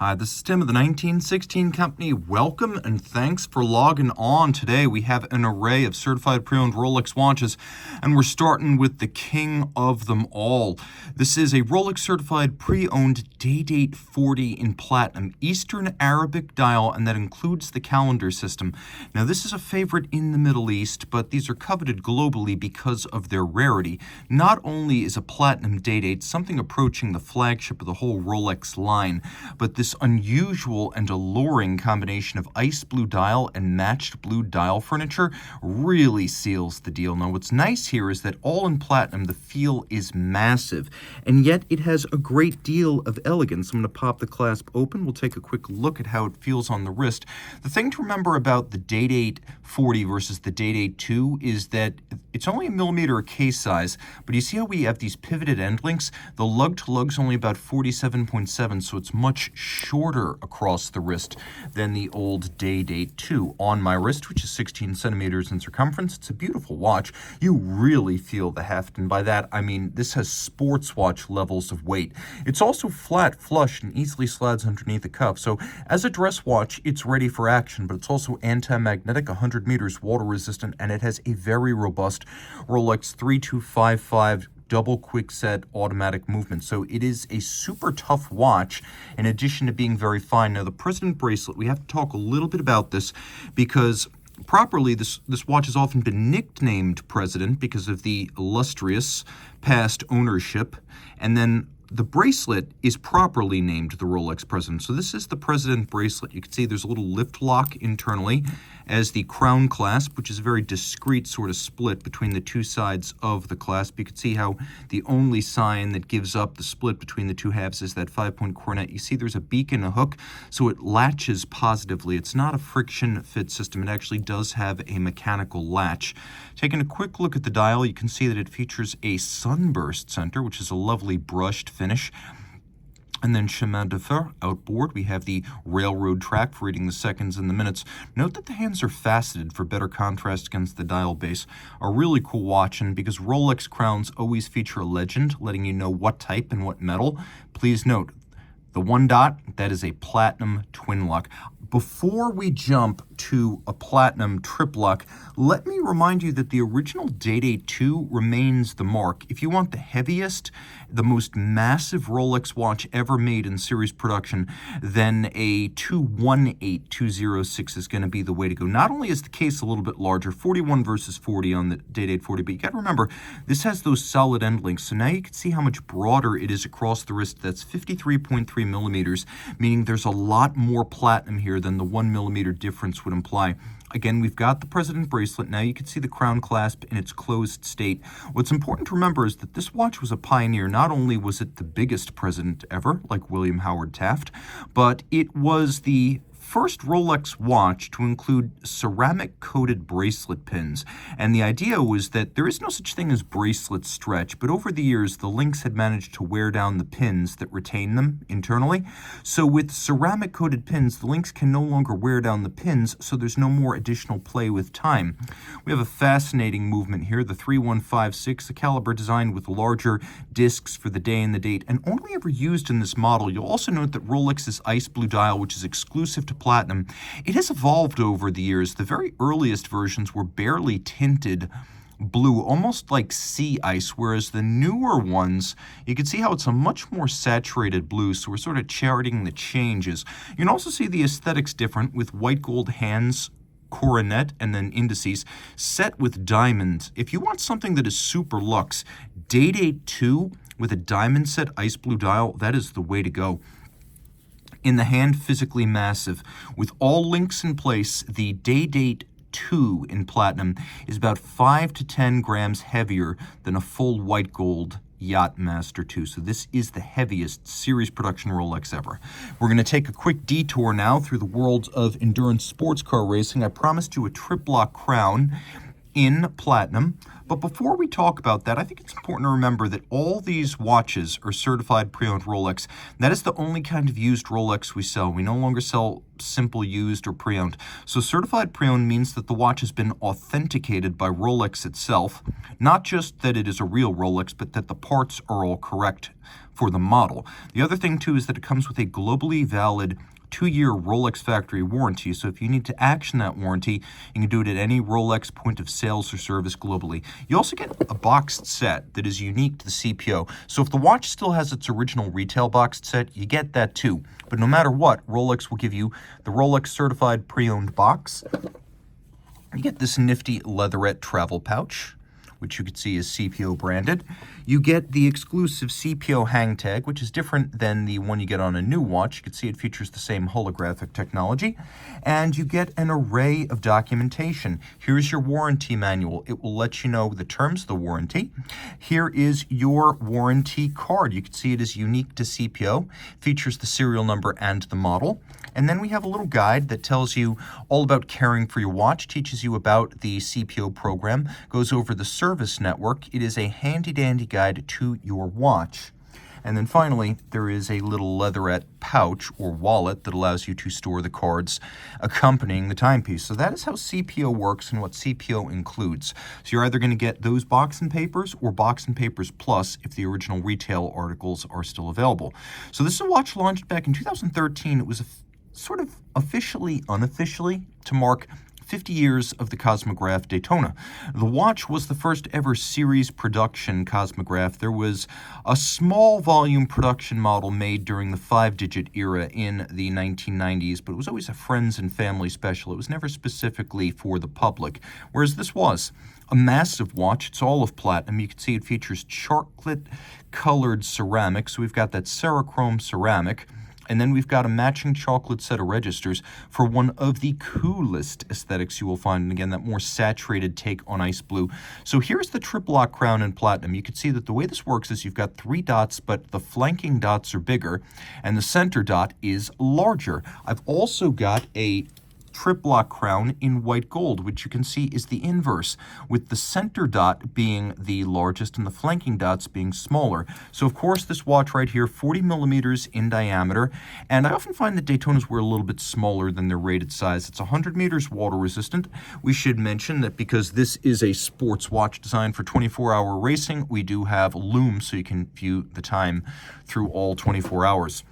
Hi, this is Tim of the 1916 Company. Welcome and thanks for logging on. Today we have an array of certified pre-owned Rolex watches, and we're starting with the king of them all. This is a Rolex Certified Pre-Owned Day-Date 40 in platinum, Eastern Arabic dial, and that includes the calendar system. Now this is a favorite in the Middle East, but these are coveted globally because of their rarity. Not only is a platinum day-date something approaching the flagship of the whole Rolex line, but this unusual and alluring combination of ice blue dial and matched blue dial furniture really seals the deal. Now what's nice here is that all in platinum the feel is massive, and yet it has a great deal of elegance. I'm going to pop the clasp open. We'll take a quick look at how it feels on the wrist. The thing to remember about the Day-Date 40 versus the Day-Date 2 is that it's only a millimeter a case size, but you see how we have these pivoted end links? The lug-to-lug's only about 47.7, so it's much shorter across the wrist than the old Day-Date 2. On my wrist, which is 16 centimeters in circumference, it's a beautiful watch. You really feel the heft, and by that I mean this has sports watch levels of weight. It's also flat, flush, and easily slides underneath the cuff, so as a dress watch, it's ready for action, but it's also anti-magnetic, 100 meters water resistant, and it has a very robust Rolex 3255 double quickset automatic movement. So it is a super tough watch in addition to being very fine. Now the President bracelet, we have to talk a little bit about this because properly this watch has often been nicknamed President because of the illustrious past ownership, and then the bracelet is properly named the Rolex President. So this is the President bracelet. You can see there's a little lift lock internally as the crown clasp, which is a very discreet sort of split between the two sides of the clasp. You can see how the only sign that gives up the split between the two halves is that 5-point coronet. You see there's a beak and a hook, so it latches positively. It's not a friction fit system. It actually does have a mechanical latch. Taking a quick look at the dial, you can see that it features a sunburst center, which is a lovely brushed finish. And then chemin de fer outboard, we have the railroad track for reading the seconds and the minutes. Note that the hands are faceted for better contrast against the dial base. A really cool watch, and because Rolex crowns always feature a legend letting you know what type and what metal, please note the one dot, that is a platinum twin lock. Before we jump to a platinum trip lock, let me remind you that the original Day-Date 2 remains the mark. If you want the heaviest, the most massive Rolex watch ever made in series production, then a 218206 is going to be the way to go. Not only is the case a little bit larger, 41 versus 40 on the Day-Date 40, but you got to remember, this has those solid end links. So now you can see how much broader it is across the wrist. That's 53.3 millimeters, meaning there's a lot more platinum here than the 1 millimeter difference would imply. Again, we've got the President bracelet. Now you can see the crown clasp in its closed state. What's important to remember is that this watch was a pioneer. Not only was it the biggest president ever, like William Howard Taft, but it was the first Rolex watch to include ceramic-coated bracelet pins. And the idea was that there is no such thing as bracelet stretch, but over the years, the links had managed to wear down the pins that retain them internally. So with ceramic-coated pins, the links can no longer wear down the pins, so there's no more additional play with time. We have a fascinating movement here, the 3156, a caliber designed with larger discs for the day and the date, and only ever used in this model. You'll also note that Rolex's ice blue dial, which is exclusive to platinum, it has evolved over the years. The very earliest versions were barely tinted blue, almost like sea ice, whereas the newer ones, you can see how it's a much more saturated blue, so we're sort of charting the changes. You can also see the aesthetics different with white gold hands, coronet, and then indices set with diamonds. If you want something that is super luxe, Day-Date 2 with a diamond set ice blue dial, that is the way to go. In the hand, physically massive. With all links in place, the Day-Date 2 in platinum is about 5 to 10 grams heavier than a full white gold Yacht-Master II. So this is the heaviest series production Rolex ever. We're going to take a quick detour now through the world of endurance sports car racing. I promised you a trip lock crown in platinum. But before we talk about that, I think it's important to remember that all these watches are certified pre-owned Rolex. That is the only kind of used Rolex we sell. We no longer sell simple used or pre-owned. So certified pre-owned means that the watch has been authenticated by Rolex itself. Not just that it is a real Rolex, but that the parts are all correct. for the model. The other thing, too, is that it comes with a globally valid 2-year Rolex factory warranty. So if you need to action that warranty, you can do it at any Rolex point of sales or service globally. You also get a boxed set that is unique to the CPO. So if the watch still has its original retail boxed set, you get that too. But no matter what, Rolex will give you the Rolex Certified Pre-Owned box. You get this nifty leatherette travel pouch, which you can see is CPO branded. You get the exclusive CPO hang tag, which is different than the one you get on a new watch. You can see it features the same holographic technology. And you get an array of documentation. Here's your warranty manual. It will let you know the terms of the warranty. Here is your warranty card. You can see it is unique to CPO, features the serial number and the model. And then we have a little guide that tells you all about caring for your watch, teaches you about the CPO program, goes over the service network. It is a handy-dandy guide to your watch. And then finally, there is a little leatherette pouch or wallet that allows you to store the cards accompanying the timepiece. So that is how CPO works and what CPO includes. So you're either going to get those box and papers or box and papers plus if the original retail articles are still available. So this is a watch launched back in 2013. It was sort of officially, unofficially, to mark 50 years of the Cosmograph Daytona. The watch was the first ever series production Cosmograph. There was a small volume production model made during the 5-digit era in the 1990s, but it was always a friends and family special. It was never specifically for the public, whereas this was a massive watch. It's all of platinum. You can see it features chocolate-colored ceramic, so we've got that Cerachrome ceramic. And then we've got a matching chocolate set of registers for one of the coolest aesthetics you will find. And again, that more saturated take on ice blue. So here's the triplock crown in platinum. You can see that the way this works is you've got 3 dots, but the flanking dots are bigger, and the center dot is larger. I've also got a triplock crown in white gold, which you can see is the inverse, with the center dot being the largest and the flanking dots being smaller. So of course this watch right here, 40 millimeters in diameter, and I often find that Daytonas were a little bit smaller than their rated size. It's 100 meters water resistant. We should mention that because this is a sports watch designed for 24-hour racing, we do have lume so you can view the time through all 24 hours.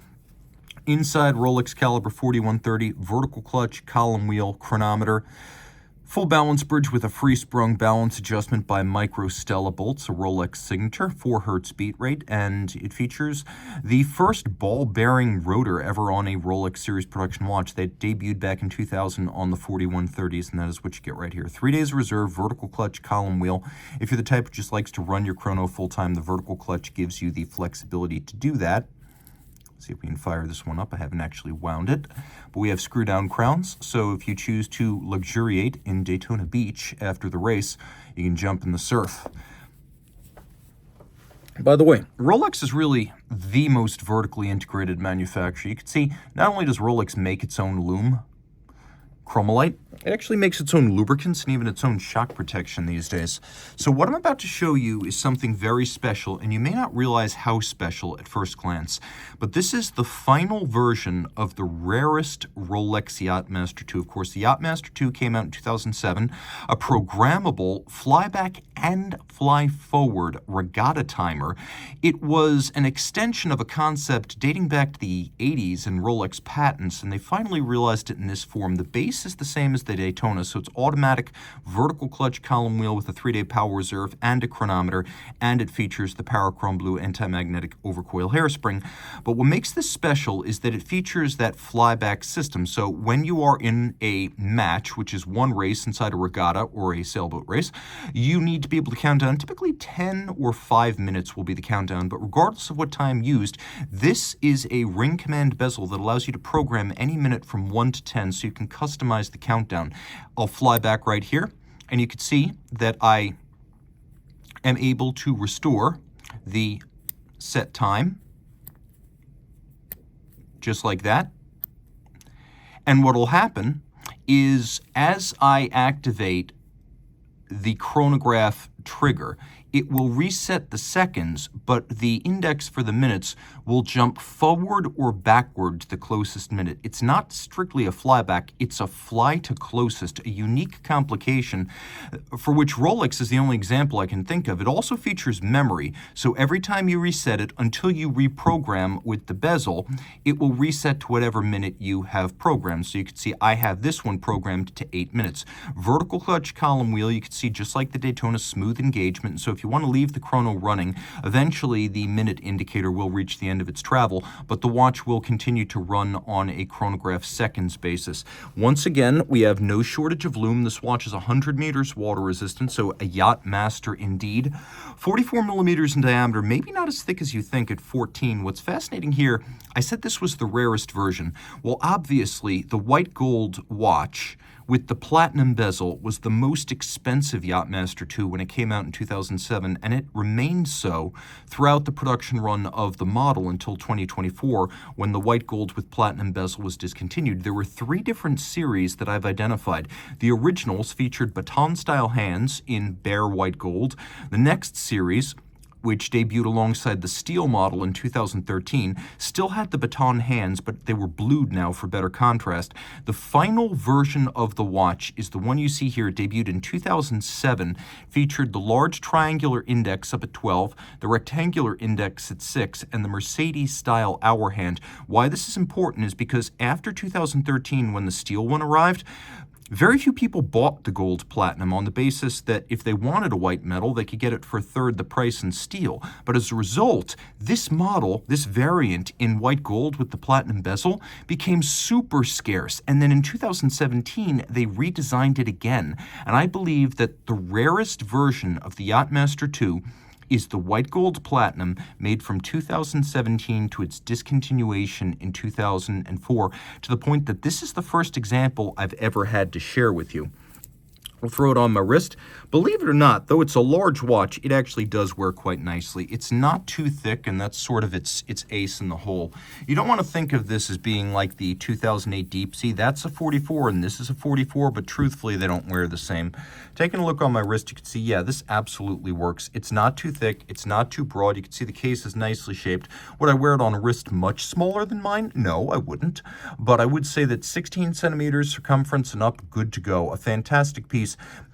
Inside, Rolex caliber 4130, vertical clutch, column wheel, chronometer, full balance bridge with a free sprung balance adjustment by Micro Stella bolts, a Rolex signature, 4 Hz beat rate, and it features the first ball bearing rotor ever on a Rolex series production watch. They debuted back in 2000 on the 4130s, and that is what you get right here. 3 days of reserve, vertical clutch, column wheel. If you're the type who just likes to run your chrono full time, the vertical clutch gives you the flexibility to do that. See if we can fire this one up. I haven't actually wound it. But we have screw down crowns, so if you choose to luxuriate in Daytona Beach after the race, you can jump in the surf. By the way, Rolex is really the most vertically integrated manufacturer. You can see not only does Rolex make its own lume, chromalite, it actually makes its own lubricants and even its own shock protection these days. So what I'm about to show you is something very special, and you may not realize how special at first glance, but this is the final version of the rarest Rolex Yacht-Master II. Of course, the Yacht-Master II came out in 2007, a programmable flyback and fly-forward regatta timer. It was an extension of a concept dating back to the 80s and Rolex patents, and they finally realized it in this form. The base is the same as the Daytona, so it's automatic vertical clutch column wheel with a 3-day power reserve and a chronometer, and it features the Parachrome Blue anti-magnetic overcoil hairspring. But what makes this special is that it features that flyback system. So when you are in a match, which is one race inside a regatta or a sailboat race, you need to be able to count down. Typically 10 or 5 minutes will be the countdown, but regardless of what time used, this is a ring command bezel that allows you to program any minute from 1 to 10, so you can customize the countdown. I'll fly back right here, and you can see that I am able to restore the set time, just like that. And what will happen is as I activate the chronograph trigger, it will reset the seconds, but the index for the minutes will jump forward or backward to the closest minute. It's not strictly a flyback, it's a fly to closest, a unique complication for which Rolex is the only example I can think of. It also features memory, so every time you reset it until you reprogram with the bezel, it will reset to whatever minute you have programmed. So you can see I have this one programmed to 8 minutes. Vertical clutch column wheel, you can see just like the Daytona, smooth engagement. So if you want to leave the chrono running, eventually the minute indicator will reach the end of its travel, but the watch will continue to run on a chronograph seconds basis. Once again, we have no shortage of lume. This watch is 100 meters water resistant, so a Yacht-Master indeed. 44 millimeters in diameter, maybe not as thick as you think at 14. What's fascinating here, I said this was the rarest version. Well, obviously, the white gold watch with the platinum bezel was the most expensive Yacht-Master II when it came out in 2007, and it remained so throughout the production run of the model until 2024, when the white gold with platinum bezel was discontinued. There were 3 different series that I've identified. The originals featured baton-style hands in bare white gold. The next series, which debuted alongside the steel model in 2013, still had the baton hands, but they were blued now for better contrast. The final version of the watch is the one you see here. It debuted in 2007, featured the large triangular index up at 12, the rectangular index at 6, and the Mercedes-style hour hand. Why this is important is because after 2013, when the steel one arrived, very few people bought the gold platinum on the basis that if they wanted a white metal, they could get it for a third the price in steel. But as a result, this model, this variant in white gold with the platinum bezel, became super scarce. And then in 2017, they redesigned it again. And I believe that the rarest version of the Yacht-Master II is the white gold platinum, made from 2017 to its discontinuation in 2004, to the point that this is the first example I've ever had to share with you. I'll throw it on my wrist. Believe it or not, though it's a large watch, it actually does wear quite nicely. It's not too thick, and that's sort of its ace in the hole. You don't want to think of this as being like the 2008 Deepsea. That's a 44, and this is a 44, but truthfully, they don't wear the same. Taking a look on my wrist, you can see, yeah, this absolutely works. It's not too thick. It's not too broad. You can see the case is nicely shaped. Would I wear it on a wrist much smaller than mine? No, I wouldn't. But I would say that 16 centimeters circumference and up, good to go. A fantastic piece.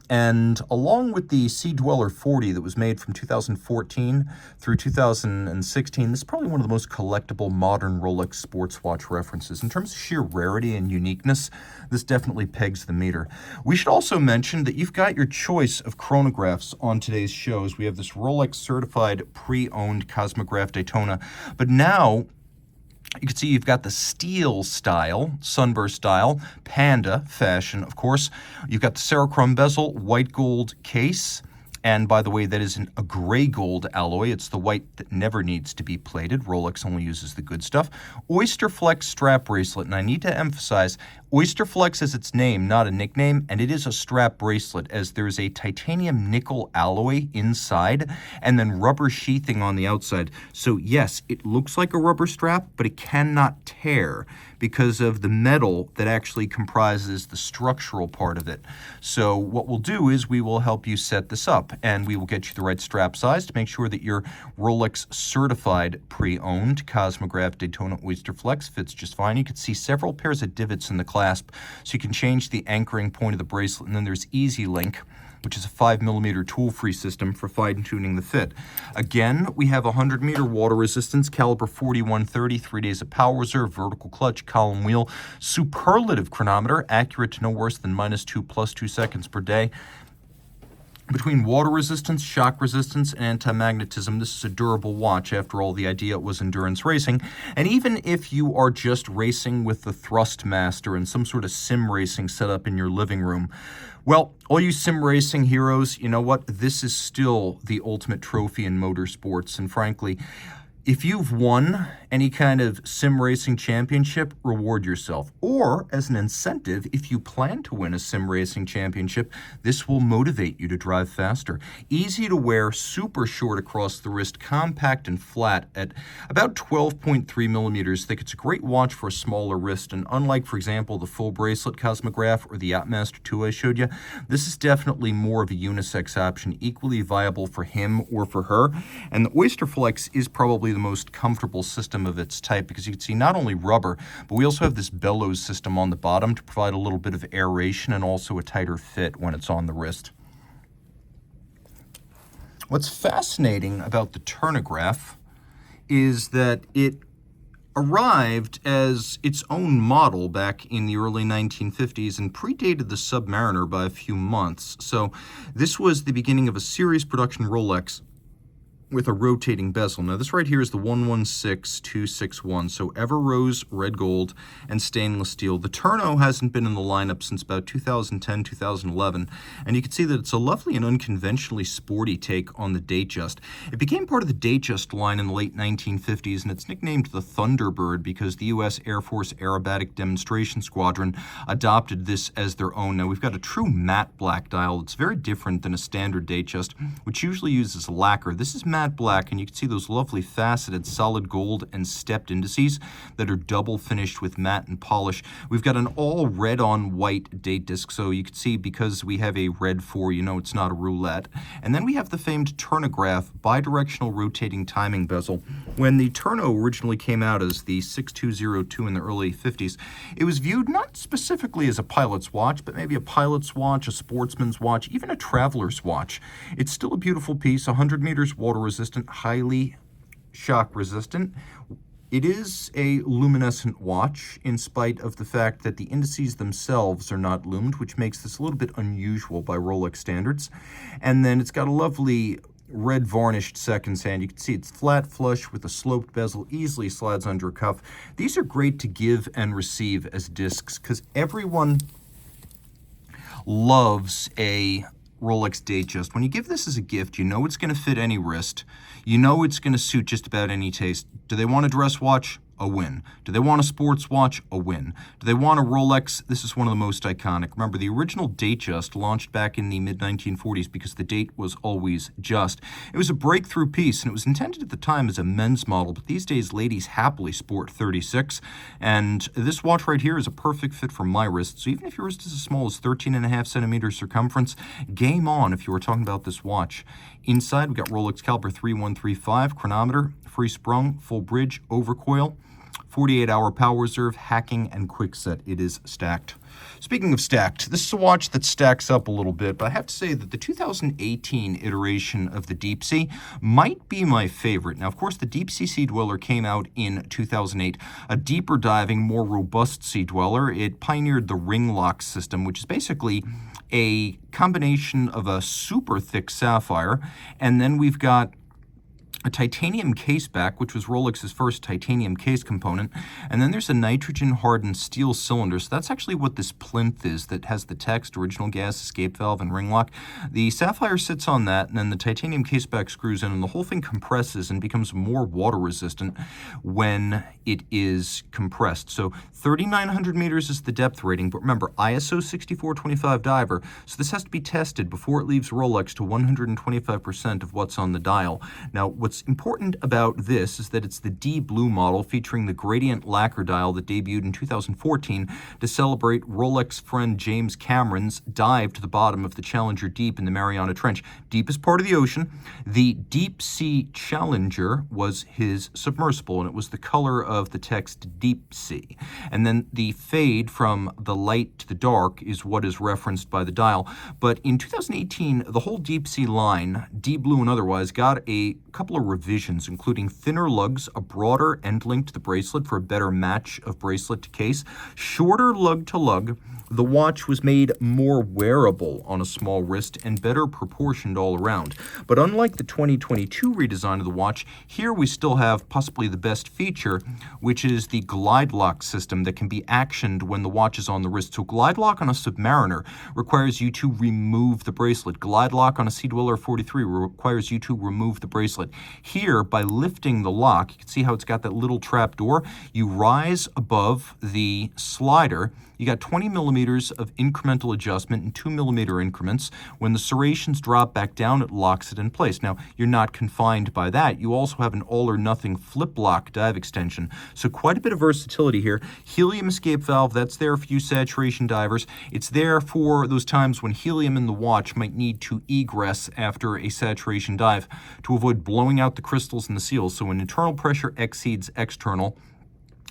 And along with the Sea Dweller 40 that was made from 2014 through 2016, this is probably one of the most collectible modern Rolex sports watch references. In terms of sheer rarity and uniqueness, this definitely pegs the meter. We should also mention that you've got your choice of chronographs on today's shows. We have this Rolex Certified Pre-Owned Cosmograph Daytona, but now you can see you've got the steel style, sunburst style, panda fashion, of course. You've got the Serichrome bezel, white gold case. And by the way, that isn't a gray gold alloy. It's the white that never needs to be plated. Rolex only uses the good stuff. Oyster Flex strap bracelet. And I need to emphasize, Oyster Flex is its name, not a nickname, and it is a strap bracelet, as there is a titanium nickel alloy inside and then rubber sheathing on the outside. So yes, it looks like a rubber strap, but it cannot tear because of the metal that actually comprises the structural part of it. So what we'll do is we will help you set this up, and we will get you the right strap size to make sure that your Rolex Certified Pre-Owned Cosmograph Daytona Oyster Flex fits just fine. You can see several pairs of divots in the clasp, so you can change the anchoring point of the bracelet. And then there's Easy Link, which is a 5mm tool-free system for fine-tuning the fit. Again, we have 100-meter water resistance, caliber 4130, 3 days of power reserve, vertical clutch, column wheel, superlative chronometer, accurate to no worse than -2 +2 seconds per day. Between water resistance, shock resistance, and anti-magnetism, this is a durable watch. After all, the idea was endurance racing. And even if you are just racing with the Thrustmaster and some sort of sim racing setup in your living room, well, all you sim racing heroes, you know what? This is still the ultimate trophy in motorsports. And frankly, if you've won any kind of sim racing championship, reward yourself. Or, as an incentive, if you plan to win a sim racing championship, this will motivate you to drive faster. Easy to wear, super short across the wrist, compact and flat at about 12.3 millimeters thick. It's a great watch for a smaller wrist, and unlike, for example, the full bracelet Cosmograph or the Yacht-Master II I showed you, this is definitely more of a unisex option, equally viable for him or for her. And the Oyster Flex is probably the most comfortable system of its type, because you can see not only rubber, but we also have this bellows system on the bottom to provide a little bit of aeration and also a tighter fit when it's on the wrist. What's fascinating about the Turnograph is that it arrived as its own model back in the early 1950s and predated the Submariner by a few months. So this was the beginning of a series production Rolex with a rotating bezel. Now this right here is the 116261, so ever rose red gold and stainless steel. The Turno hasn't been in the lineup since about 2010, 2011, and you can see that it's a lovely and unconventionally sporty take on the Datejust. It became part of the Datejust line in the late 1950s, and it's nicknamed the Thunderbird because the U.S. Air Force Aerobatic Demonstration Squadron adopted this as their own. Now we've got a true matte black dial. It's very different than a standard Datejust, which usually uses lacquer. This is matte black, and you can see those lovely faceted solid gold and stepped indices that are double finished with matte and polish. We've got an all red on white date disc, so you can see because we have a red 4, you know it's not a roulette. And then we have the famed Turnograph bidirectional rotating timing bezel. When the Turno originally came out as the 6202 in the early 50s, it was viewed not specifically as a pilot's watch, but maybe a pilot's watch, a sportsman's watch, even a traveler's watch. It's still a beautiful piece, 100 meters water resistant, highly shock resistant. It is a luminescent watch in spite of the fact that the indices themselves are not lumed, which makes this a little bit unusual by Rolex standards. And then it's got a lovely red varnished seconds hand. You can see it's flat flush with a sloped bezel, easily slides under a cuff. These are great to give and receive as discs because everyone loves a Rolex Datejust. When you give this as a gift, you know it's going to fit any wrist. You know it's going to suit just about any taste. Do they want a dress watch? A win. Do they want a sports watch? A win. Do they want a Rolex? This is one of the most iconic. Remember, the original Datejust launched back in the mid-1940s because the date was always just. It was a breakthrough piece, and it was intended at the time as a men's model, but these days ladies happily sport 36, and this watch right here is a perfect fit for my wrist. So even if your wrist is as small as 13.5 centimeters circumference, game on if you were talking about this watch. Inside, we've got Rolex caliber 3135, chronometer, free sprung, full bridge, overcoil, 48-hour power reserve, hacking, and quick set. It is stacked. Speaking of stacked, this is a watch that stacks up a little bit, but I have to say that the 2018 iteration of the Deepsea might be my favorite. Now, of course, the Deepsea Sea Dweller came out in 2008, a deeper diving, more robust Sea Dweller. It pioneered the ring lock system, which is basically a combination of a super thick sapphire, and then we've got a titanium case back, which was Rolex's first titanium case component, and then there's a nitrogen-hardened steel cylinder. So that's actually what this plinth is that has the text, original gas, escape valve, and ring lock. The sapphire sits on that, and then the titanium case back screws in, and the whole thing compresses and becomes more water-resistant when it is compressed. So 3,900 meters is the depth rating, but remember, ISO 6425 diver, so this has to be tested before it leaves Rolex to 125% of what's on the dial. Now, what's important about this is that it's the D Blue model featuring the gradient lacquer dial that debuted in 2014 to celebrate Rolex friend James Cameron's dive to the bottom of the Challenger Deep in the Mariana Trench. Deepest part of the ocean. The Deepsea Challenger was his submersible, and it was the color of the text Deepsea. And then the fade from the light to the dark is what is referenced by the dial. But in 2018, the whole Deepsea line, D Blue and otherwise, got a couple of revisions, including thinner lugs, a broader end link to the bracelet for a better match of bracelet to case, shorter lug to lug. The watch was made more wearable on a small wrist and better proportioned all around. But unlike the 2022 redesign of the watch, here we still have possibly the best feature, which is the glide lock system that can be actioned when the watch is on the wrist. So glide lock on a Submariner requires you to remove the bracelet. Glide lock on a Sea Dweller 43 requires you to remove the bracelet. bracelet. Here, by lifting the lock, you can see how it's got that little trap door. You rise above the slider. You got 20 millimeters of incremental adjustment in 2 millimeter increments. When the serrations drop back down, it locks it in place. Now, you're not confined by that. You also have an all or nothing flip lock dive extension. So quite a bit of versatility here. Helium escape valve, that's there for you saturation divers. It's there for those times when helium in the watch might need to egress after a saturation dive to avoid blowing out the crystals and the seals. So when internal pressure exceeds external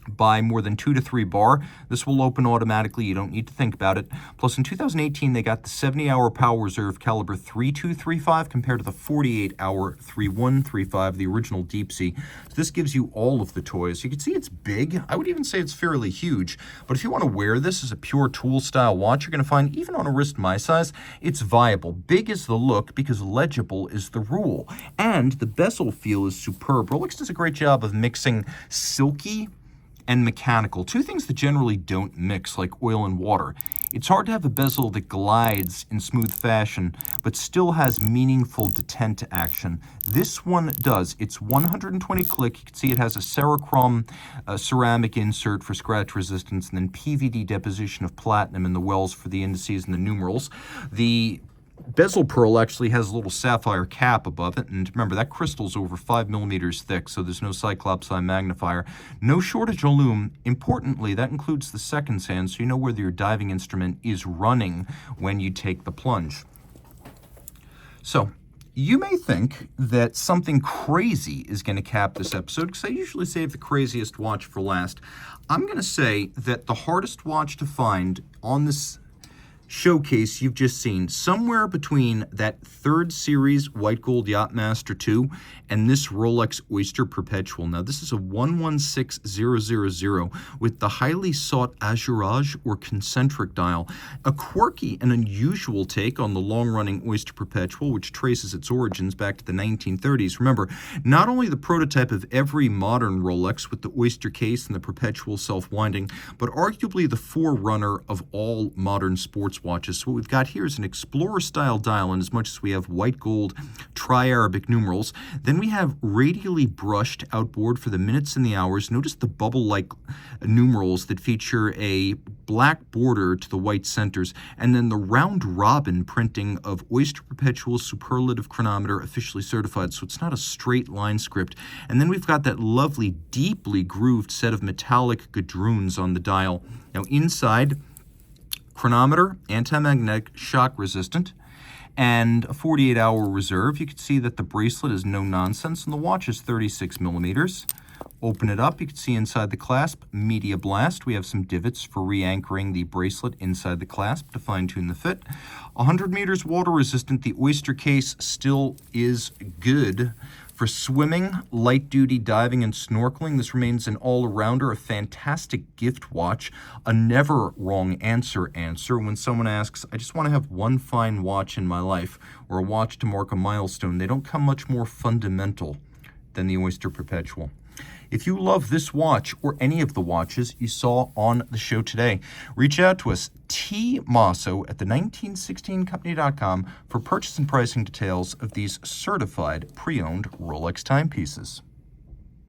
by more than 2 to 3 bar, this will open automatically. You don't need to think about it. Plus, in 2018, they got the 70-hour power reserve caliber 3235 compared to the 48-hour 3135, the original Deepsea. So this gives you all of the toys. You can see it's big. I would even say it's fairly huge. But if you want to wear this as a pure tool-style watch, you're going to find, even on a wrist my size, it's viable. Big is the look because legible is the rule. And the bezel feel is superb. Rolex does a great job of mixing silky and mechanical, two things that generally don't mix, like oil and water. It's hard to have a bezel that glides in smooth fashion, but still has meaningful detent action. This one does. It's 120 click. You can see it has a Cerachrome ceramic insert for scratch resistance, and then PVD deposition of platinum in the wells for the indices and the numerals. The bezel pearl actually has a little sapphire cap above it, and remember, that crystal's over 5 millimeters thick, so there's no Cyclops eye magnifier. No shortage of lume. Importantly, that includes the seconds hand, so you know whether your diving instrument is running when you take the plunge. So, you may think that something crazy is going to cap this episode, because I usually save the craziest watch for last. I'm going to say that the hardest watch to find on this showcase you've just seen, somewhere between that 3rd series white gold Yacht-Master II and this Rolex Oyster Perpetual. Now, this is a 116000 with the highly sought azurage or concentric dial, a quirky and unusual take on the long-running Oyster Perpetual, which traces its origins back to the 1930s. Remember, not only the prototype of every modern Rolex with the Oyster case and the Perpetual self-winding, but arguably the forerunner of all modern sports watches. So what we've got here is an Explorer-style dial, in as much as we have white gold tri-Arabic numerals. Then we have radially brushed outboard for the minutes and the hours. Notice the bubble-like numerals that feature a black border to the white centers, and then the round-robin printing of Oyster Perpetual Superlative Chronometer, officially certified, so it's not a straight line script. And then we've got that lovely, deeply grooved set of metallic gadroons on the dial. Now, inside, chronometer, anti-magnetic, shock resistant, and a 48-hour reserve. You can see that the bracelet is no nonsense, and the watch is 36 millimeters. Open it up, you can see inside the clasp, media blast. We have some divots for re-anchoring the bracelet inside the clasp to fine-tune the fit. 100 meters water resistant. The Oyster case still is good for swimming, light-duty diving, and snorkeling. This remains an all-arounder, a fantastic gift watch, a never wrong answer when someone asks, I just want to have one fine watch in my life, or a watch to mark a milestone. They don't come much more fundamental than the Oyster Perpetual. If you love this watch or any of the watches you saw on the show today, reach out to us, Team Mosso at the1916company.com, for purchase and pricing details of these certified pre-owned Rolex timepieces.